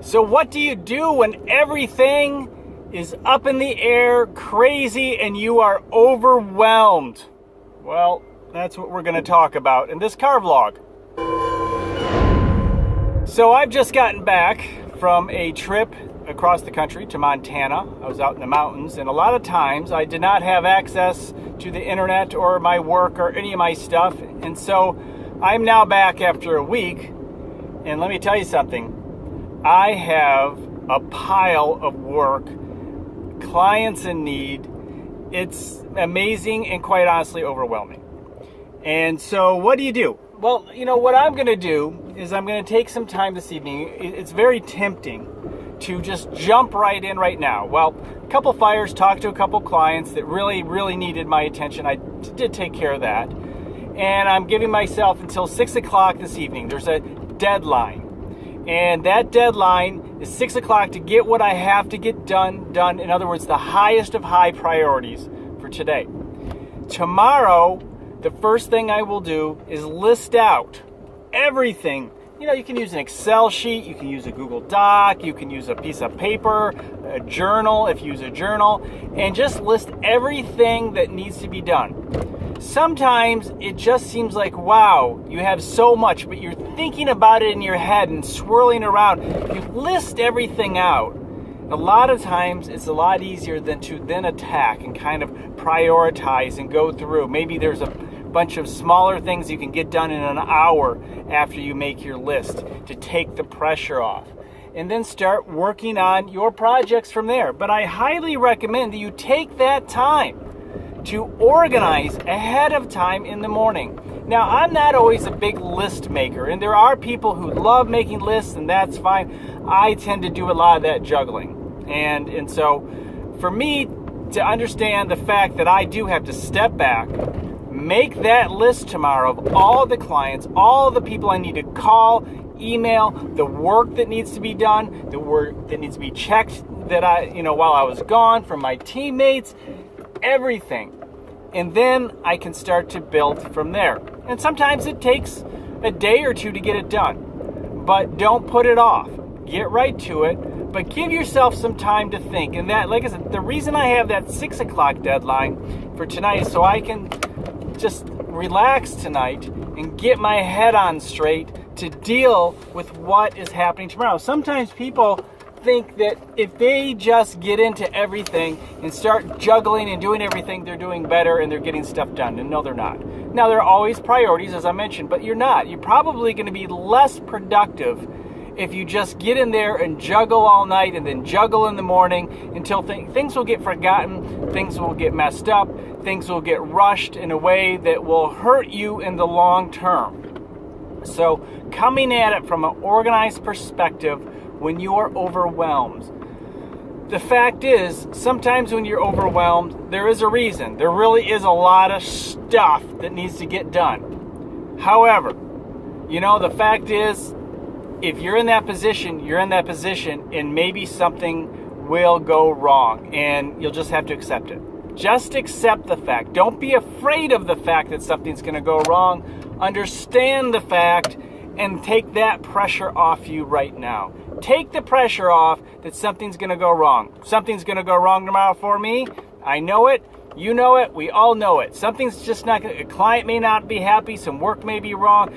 So what do you do when everything is up in the air, crazy, and you are overwhelmed? Well, that's what we're going to talk about in this car vlog. So I've just gotten back from a trip across the country to Montana. I was out in the mountains, and a lot of times I did not have access to the internet or my work or any of my stuff. And so I'm now back after a week, and let me tell you something. I have a pile of work, clients in need. It's amazing and quite honestly overwhelming. And so what do you do? Well, what I'm going to do is I'm going to take some time this evening. It's very tempting to just jump right in right now. Well, a couple fires, talked to a couple clients that really, really needed my attention. I did take care of that. And I'm giving myself until 6 o'clock this evening. There's a deadline. And that deadline is 6 o'clock to get what I have to get done. In other words, the highest of high priorities for today. Tomorrow, the first thing I will do is list out everything. You can use an Excel sheet, you can use a Google Doc, you can use a piece of paper, a journal if you use a journal, and just list everything that needs to be done. Sometimes it just seems like, wow, you have so much, but you're thinking about it in your head and swirling around. You list everything out. A lot of times it's a lot easier than to then attack and kind of prioritize and go through. Maybe there's a bunch of smaller things you can get done in an hour after you make your list to take the pressure off. And then start working on your projects from there. But I highly recommend that you take that time to organize ahead of time in the morning. Now, I'm not always a big list maker, and there are people who love making lists, and that's fine. I tend to do a lot of that juggling. And so for me to understand the fact that I do have to step back, make that list tomorrow of all the clients, all the people I need to call, email, the work that needs to be done, the work that needs to be checked that while I was gone from my teammates, everything. And then I can start to build from there. And sometimes it takes a day or two to get it done. But don't put it off. Get right to it. But give yourself some time to think. And that, like I said, the reason I have that 6 o'clock deadline for tonight is so I can just relax tonight and get my head on straight to deal with what is happening tomorrow. Sometimes people think that if they just get into everything and start juggling and doing everything, they're doing better and they're getting stuff done. And no, they're not. Now, there are always priorities, as I mentioned, but you're not. You're probably going to be less productive if you just get in there and juggle all night and then juggle in the morning until things will get forgotten, things will get messed up, things will get rushed in a way that will hurt you in the long term. So coming at it from an organized perspective when you are overwhelmed. The fact is, sometimes when you're overwhelmed, there is a reason. There really is a lot of stuff that needs to get done. However, the fact is, if you're in that position, you're in that position, and maybe something will go wrong, and you'll just have to accept it. Just accept the fact. Don't be afraid of the fact that something's going to go wrong. Understand the fact and take that pressure off you right now. Take the pressure off that something's going to go wrong. Something's going to go wrong tomorrow for me. I know it. You know it. We all know it. Something's just not going to... A client may not be happy. Some work may be wrong.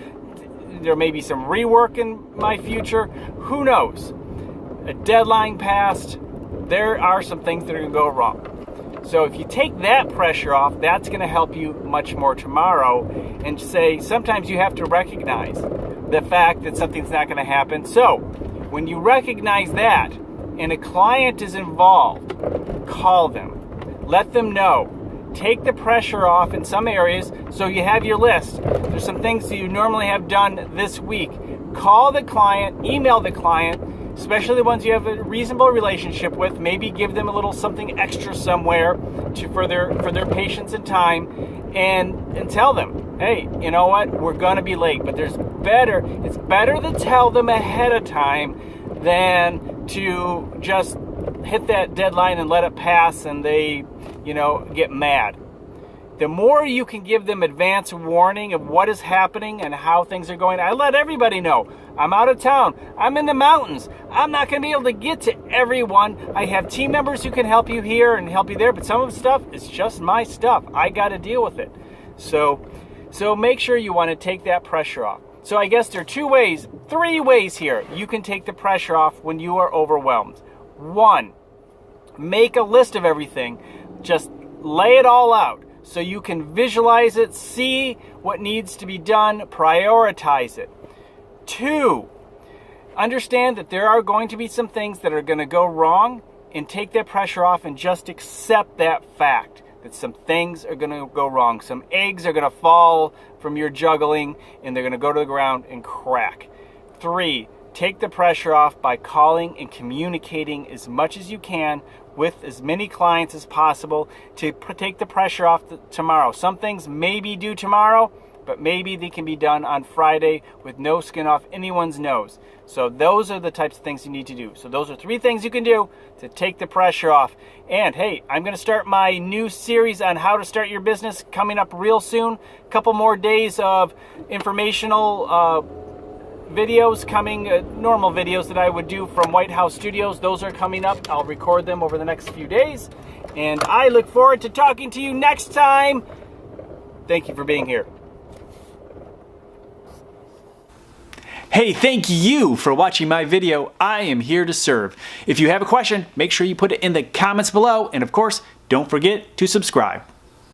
There may be some rework in my future. Who knows? A deadline passed. There are some things that are going to go wrong. So if you take that pressure off, that's going to help you much more tomorrow. And say, sometimes you have to recognize the fact that something's not going to happen. So when you recognize that and a client is involved, call them. Let them know. Take the pressure off in some areas so you have your list. There's some things that you normally have done this week. Call the client, email the client, especially the ones you have a reasonable relationship with. Maybe give them a little something extra somewhere for their patience and time, and tell them, hey, you know what? We're going to be late, but it's better to tell them ahead of time than to just hit that deadline and let it pass and they, get mad. The more you can give them advance warning of what is happening and how things are going. I let everybody know. I'm out of town. I'm in the mountains. I'm not going to be able to get to everyone. I have team members who can help you here and help you there, but some of the stuff is just my stuff. I got to deal with it. So make sure you want to take that pressure off. So I guess there are 3 ways here you can take the pressure off when you are overwhelmed. 1, make a list of everything. Just lay it all out so you can visualize it, see what needs to be done, prioritize it. 2, understand that there are going to be some things that are going to go wrong, and take that pressure off and just accept that fact that some things are going to go wrong. Some eggs are going to fall from your juggling and they're going to go to the ground and crack. 3, take the pressure off by calling and communicating as much as you can with as many clients as possible to take the pressure off tomorrow. Some things may be due tomorrow, but maybe they can be done on Friday with no skin off anyone's nose. So those are the types of things you need to do. So those are 3 things you can do to take the pressure off. And hey, I'm going to start my new series on how to start your business coming up real soon. A couple more days of informational videos coming, normal videos that I would do from White House Studios. Those are coming up. I'll record them over the next few days. And I look forward to talking to you next time. Thank you for being here. Hey, thank you for watching my video. I am here to serve. If you have a question, make sure you put it in the comments below. And of course, don't forget to subscribe.